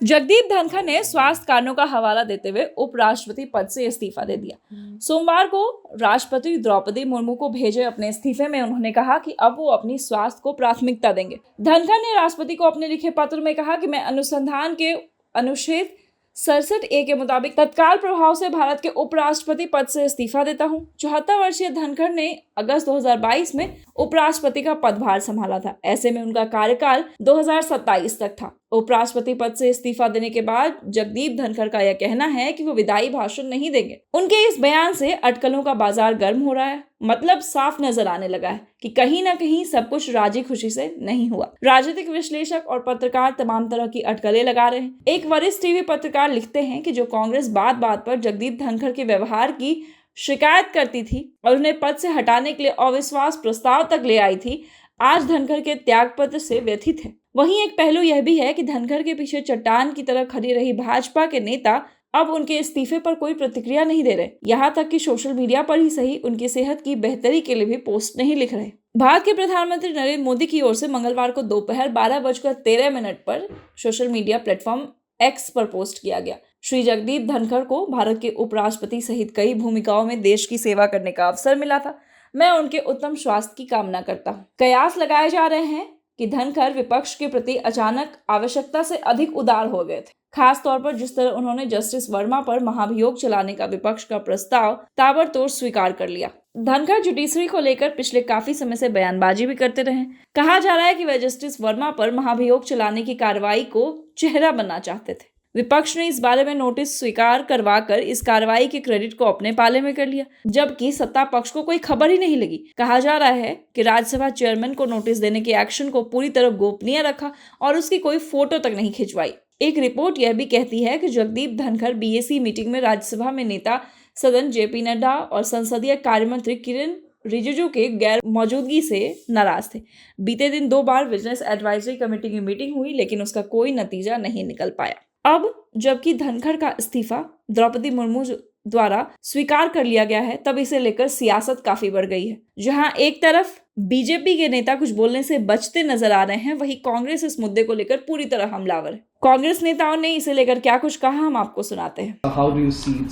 जगदीप धनखड़ ने स्वास्थ्य कारणों का हवाला देते हुए उपराष्ट्रपति पद से इस्तीफा दे दिया। सोमवार को राष्ट्रपति द्रौपदी मुर्मू को भेजे अपने इस्तीफे में उन्होंने कहा कि अब वो अपनी स्वास्थ्य को प्राथमिकता देंगे। धनखड़ ने राष्ट्रपति को अपने लिखे पत्र में कहा कि मैं अनुसंधान के अनुच्छेद 67A के मुताबिक तत्काल प्रभाव से भारत के उपराष्ट्रपति पद से इस्तीफा देता हूं। 74 वर्षीय धनखड़ ने अगस्त 2022 में उपराष्ट्रपति का पदभार संभाला था। ऐसे में उनका कार्यकाल 2027 तक था। उपराष्ट्रपति पद से इस्तीफा देने के बाद जगदीप धनखड़ का यह कहना है कि वो विदाई भाषण नहीं देंगे। उनके इस बयान से अटकलों का बाजार गर्म हो रहा है। मतलब साफ नजर आने लगा है कि कहीं ना कहीं सब कुछ राजी खुशी से नहीं हुआ। राजनीतिक विश्लेषक और पत्रकार तमाम तरह की अटकलें लगा रहे हैं। एक वरिष्ठ टीवी पत्रकार लिखते हैं कि जो कांग्रेस बात बात पर जगदीप धनखड़ के व्यवहार की शिकायत करती थी और उन्हें पद से हटाने के लिए अविश्वास प्रस्ताव तक ले आई थी, आज धनखड़ के त्यागपत्र से व्यथित है। वहीं एक पहलू यह भी है कि धनखड़ के पीछे चट्टान की तरह खड़ी रही भाजपा के नेता अब उनके इस्तीफे पर कोई प्रतिक्रिया नहीं दे रहे। यहाँ तक कि सोशल मीडिया पर ही सही उनकी सेहत की बेहतरी के लिए भी पोस्ट नहीं लिख रहे। भारत के प्रधानमंत्री नरेंद्र मोदी की ओर से मंगलवार को दोपहर 12:13 पर सोशल मीडिया प्लेटफॉर्म एक्स पर पोस्ट किया गया। श्री जगदीप धनखड़ को भारत के उपराष्ट्रपति सहित कई भूमिकाओं में देश की सेवा करने का अवसर मिला था। मैं उनके उत्तम स्वास्थ्य की कामना करता हूँ। कयास लगाए जा रहे हैं कि धनखड़ विपक्ष के प्रति अचानक आवश्यकता से अधिक उदार हो गए थे, खास तौर पर जिस तरह उन्होंने जस्टिस वर्मा पर महाभियोग चलाने का विपक्ष का प्रस्ताव ताबड़तोड़ स्वीकार कर लिया। धनखड़ जुडिशरी को लेकर पिछले काफी समय से बयानबाजी भी करते रहे। कहा जा रहा है कि वह जस्टिस वर्मा पर महाभियोग चलाने की कार्रवाई को चेहरा बनना चाहते थे। विपक्ष ने इस बारे में नोटिस स्वीकार करवाकर इस कार्रवाई के क्रेडिट को अपने पाले में कर लिया, जबकि सत्ता पक्ष को कोई खबर ही नहीं लगी। कहा जा रहा है कि राज्यसभा चेयरमैन को नोटिस देने के एक्शन को पूरी तरह गोपनीय रखा और उसकी कोई फोटो तक नहीं खिंचवाई। एक रिपोर्ट यह भी कहती है कि जगदीप धनखड़ बीएसी मीटिंग में राज्यसभा में नेता सदन जेपी नड्डा और संसदीय कार्य मंत्री किरेन रिजिजू के गैर मौजूदगी से नाराज थे। बीते दिन 2 बार विजिलेंस एडवाइजरी कमेटी की मीटिंग हुई, लेकिन उसका कोई नतीजा नहीं निकल पाया। अब जबकि धनखड़ का इस्तीफा द्रौपदी मुर्मू द्वारा स्वीकार कर लिया गया है, तब इसे लेकर सियासत काफी बढ़ गई है। जहां एक तरफ बीजेपी के नेता कुछ बोलने से बचते नजर आ रहे हैं, वहीं कांग्रेस इस मुद्दे को लेकर पूरी तरह हमलावर है। कांग्रेस नेताओं ने इसे लेकर क्या कुछ कहा, हम आपको सुनाते हैं।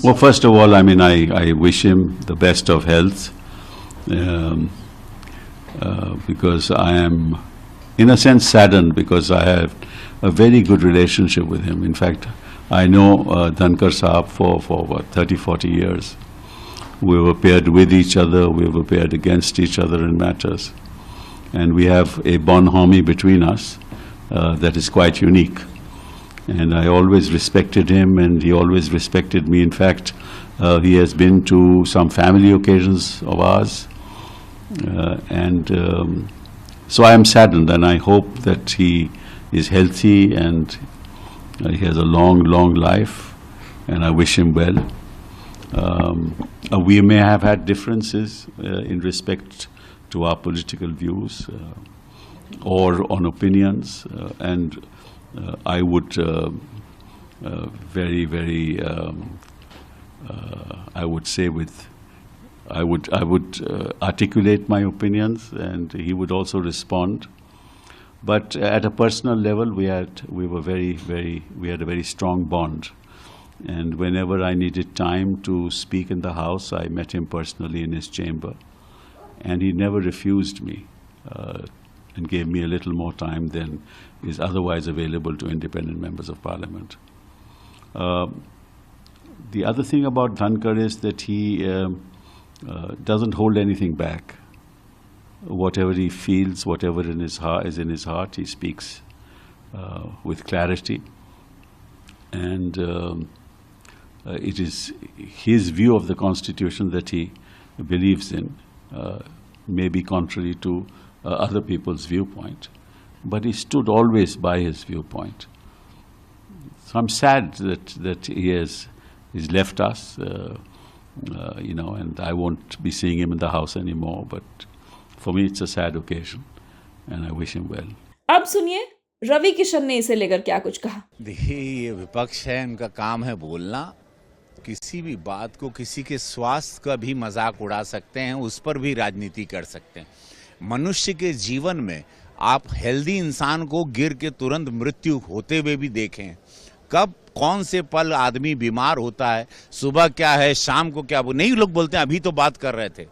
Well, first of all, I wish him the best of health because I am, in a sense, saddened because I have a very good relationship with him. In fact, I know Dhankar Saab for what, 30-40 years. We were paired with each other, we were paired against each other in matters. And we have a bonhomie between us that is quite unique. And I always respected him and he always respected me. In fact, he has been to some family occasions of ours. So I am saddened and I hope that he is healthy and he has a long life and I wish him well. We may have had differences in respect to our political views or on opinions and I would I would say I would articulate my opinions and he would also respond. But at a personal level, we had a very strong bond. And whenever I needed time to speak in the house, I met him personally in his chamber. And he never refused me and gave me a little more time than is otherwise available to independent members of parliament. The other thing about Dhankar is that he doesn't hold anything back. Whatever he feels, whatever is in his heart, he speaks with clarity. And it is his view of the Constitution that he believes in, may be contrary to other people's viewpoint, but he stood always by his viewpoint. So I'm sad that he's left us, and I won't be seeing him in the house anymore, but for me it's a sad occasion and I wish him well. अब सुनिए रवि किशन ने इसे लेकर क्या कुछ कहा। देखिए, ये विपक्ष है, इनका काम है बोलना। किसी भी बात को, किसी के स्वास्थ्य का भी मजाक उड़ा सकते हैं, उस पर भी राजनीति कर सकते हैं। मनुष्य के जीवन में आप हेल्दी इंसान को गिर के तुरंत मृत्यु होते हुए भी देखें कब कौन से पल आदमी बीमार होता है, सुबह क्या है, शाम को क्या, नहीं लोग बोलते हैं अभी तो बात कर रहे थे।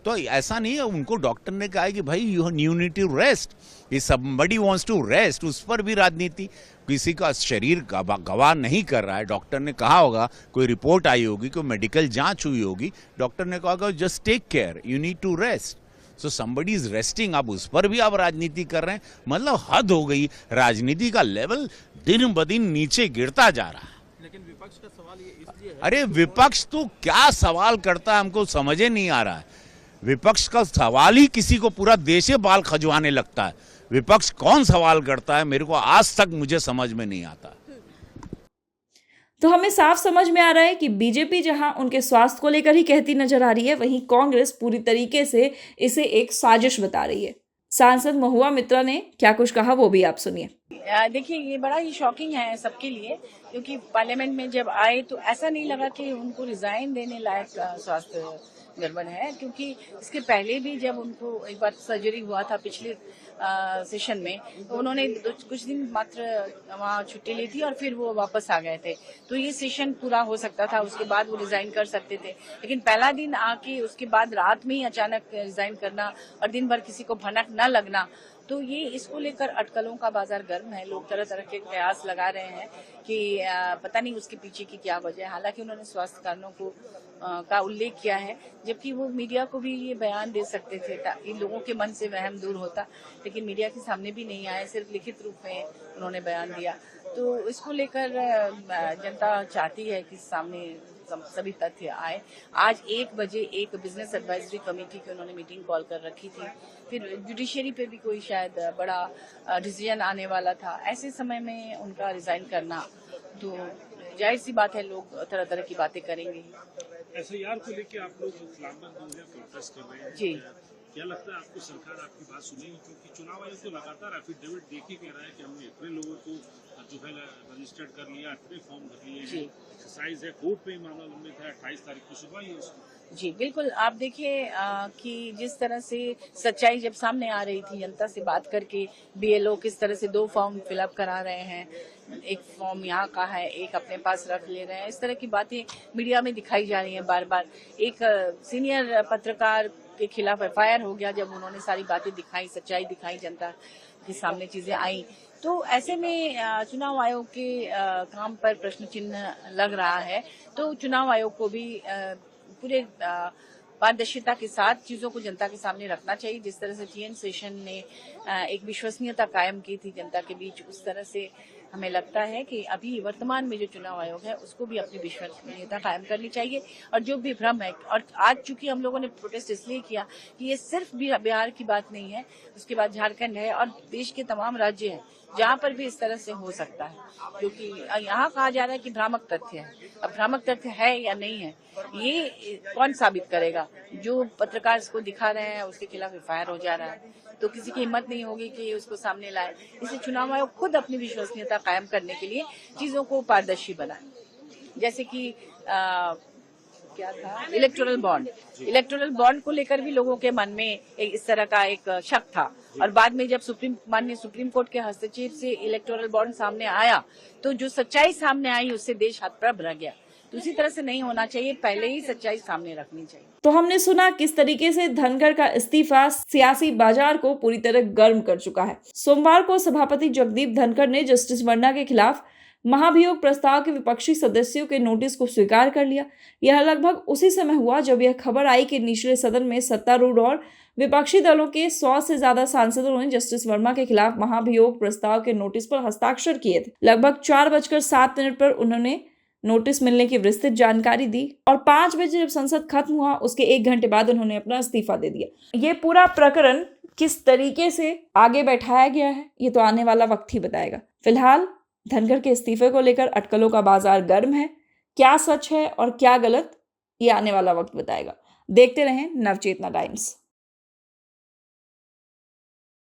तो ऐसा नहीं है, उनको डॉक्टर ने कहा है कि भाई you need to rest, if somebody wants to rest, उस पर भी राजनीति। किसी का शरीर गवाह नहीं कर रहा है, डॉक्टर ने कहा होगा, कोई रिपोर्ट आई होगी, कोई मेडिकल जांच हुई होगी, डॉक्टर ने कहा होगा just take care, you need to rest, so somebody is resting. अब उस पर भी आप राजनीति कर रहे हैं, मतलब हद हो गई। राजनीति का लेवल दिन ब दिन नीचे गिरता जा रहा है। लेकिन विपक्ष का सवाल ये इसलिए है, अरे विपक्ष तो क्या सवाल करता है, हमको समझ ही नहीं आ रहा है। विपक्ष का सवाल ही किसी को पूरा देश बाल खजवाने लगता है। विपक्ष कौन सवाल करता है, मेरे को आज तक मुझे समझ में नहीं आता। तो हमें साफ समझ में आ रहा है कि बीजेपी जहां उनके स्वास्थ्य को लेकर ही कहती नजर आ रही है, वहीं कांग्रेस पूरी तरीके से इसे एक साजिश बता रही है। सांसद महुआ मित्रा ने क्या कुछ कहा वो भी आप सुनिए। देखिए, ये बड़ा ही शॉकिंग है सबके लिए, क्योंकि पार्लियामेंट में जब आए तो ऐसा नहीं लगा कि उनको रिजाइन देने लायक स्वास्थ्य गड़बड़ है, क्योंकि इसके पहले भी जब उनको एक बार सर्जरी हुआ था पिछले सेशन में, तो उन्होंने कुछ दिन मात्र वहाँ छुट्टी ली थी और फिर वो वापस आ गए थे। तो ये सेशन पूरा हो सकता था, उसके बाद वो रिजाइन कर सकते थे, लेकिन पहला दिन आके उसके बाद रात में ही अचानक रिजाइन करना और दिन भर किसी को भनक न लगना, तो ये इसको लेकर अटकलों का बाजार गर्म है। लोग तरह तरह के कयास लगा रहे हैं कि पता नहीं उसके पीछे की क्या वजह है। हालांकि उन्होंने स्वास्थ्य कारणों को का उल्लेख किया है, जबकि वो मीडिया को भी ये बयान दे सकते थे ताकि लोगों के मन से वहम दूर होता, लेकिन मीडिया के सामने भी नहीं आए, सिर्फ लिखित रूप में उन्होंने बयान दिया। तो इसको लेकर जनता चाहती है कि सामने सभी तथ्य आए। आज 1 बजे एक बिजनेस एडवाइजरी कमेटी की उन्होंने मीटिंग कॉल कर रखी थी, फिर जुडिशरी पे भी कोई शायद बड़ा डिसीजन आने वाला था। ऐसे समय में उनका रिजाइन करना, तो जाहिर सी बात है लोग तरह तरह की बातें करेंगे। एसआईआर को लेकर आप लोग लामबंद प्रोटेस्ट कर रहे हैं जी, क्या लगता है आपको सरकार आपकी बात सुनेगी? क्योंकि चुनाव आयोग तो लगातार एफिडेविट देख ही कह रहा है कि हमने इतने लोगों को जो है रजिस्टर्ड कर लिया, इतने फॉर्म भर लिए हैं, एक्सरसाइज है, कोर्ट पे मामला लंबित है, 28 तारीख को सुबह ही उसको। जी बिल्कुल। आप देखिए कि जिस तरह से सच्चाई जब सामने आ रही थी, जनता से बात करके बीएलओ किस तरह से 2 फॉर्म फिलअप करा रहे हैं, एक फॉर्म यहाँ का है, एक अपने पास रख ले रहे हैं, इस तरह की बातें मीडिया में दिखाई जा रही हैं बार बार। एक सीनियर पत्रकार के खिलाफ एफआईआर हो गया जब उन्होंने सारी बातें दिखाई, सच्चाई दिखाई, जनता के सामने चीजें आई। तो ऐसे में चुनाव आयोग के काम पर प्रश्न चिन्ह लग रहा है। तो चुनाव आयोग को भी पूरे पारदर्शिता के साथ चीजों को जनता के सामने रखना चाहिए। जिस तरह से टीएन सेशन ने एक विश्वसनीयता कायम की थी जनता के बीच, उस तरह से हमें लगता है कि अभी वर्तमान में जो चुनाव आयोग है उसको भी अपनी विश्वसनीयता कायम करनी चाहिए। और जो भी भ्रम है, और आज चूंकि हम लोगों ने प्रोटेस्ट इसलिए किया कि ये सिर्फ बिहार की बात नहीं है, उसके बाद झारखंड है और देश के तमाम राज्य हैं जहाँ पर भी इस तरह से हो सकता है, क्योंकि यहाँ कहा जा रहा है कि भ्रामक तथ्य है। अब भ्रामक तथ्य है या नहीं है, ये कौन साबित करेगा? जो पत्रकार इसको दिखा रहे हैं उसके खिलाफ एफआईआर हो जा रहा है, तो किसी की हिम्मत नहीं होगी कि उसको सामने लाए। इसलिए चुनाव आयोग खुद अपनी विश्वसनीयता कायम करने के लिए चीजों को पारदर्शी बनाए। जैसे कि क्या था, इलेक्टोरल बॉन्ड को लेकर भी लोगों के मन में इस तरह का एक शक था, और बाद में जब माननीय सुप्रीम कोर्ट के हस्तक्षेप से इलेक्टोरल बॉन्ड सामने आया, तो जो सच्चाई सामने आई उससे देश हतप्रभ रह गया। तो उसी तरह से नहीं होना चाहिए, पहले ही सच्चाई सामने रखनी चाहिए। तो हमने सुना किस तरीके से धनखड़ का इस्तीफा सियासी बाजार को पूरी तरह गर्म कर चुका है। सोमवार को सभापति जगदीप धनखड़ ने जस्टिस वर्मा के खिलाफ महाभियोग प्रस्ताव के विपक्षी सदस्यों के नोटिस को स्वीकार कर लिया। यह लगभग उसी समय हुआ जब यह खबर आई कि निचले सदन में सत्तारूढ़ और विपक्षी दलों के 100 से ज्यादा सांसदों ने जस्टिस वर्मा के खिलाफ महाभियोग प्रस्ताव के नोटिस पर हस्ताक्षर किए थे। लगभग 4:07 पर उन्होंने नोटिस मिलने की विस्तृत जानकारी दी और 5 बजे जब संसद खत्म हुआ उसके 1 घंटे बाद उन्होंने अपना इस्तीफा दे दिया। ये पूरा प्रकरण किस तरीके से आगे बैठाया गया है ये तो आने वाला वक्त ही बताएगा। फिलहाल धनखड़ के इस्तीफे को लेकर अटकलों का बाजार गर्म है। क्या सच है और क्या गलत, ये आने वाला वक्त बताएगा। देखते रहें नवचेतना टाइम्स।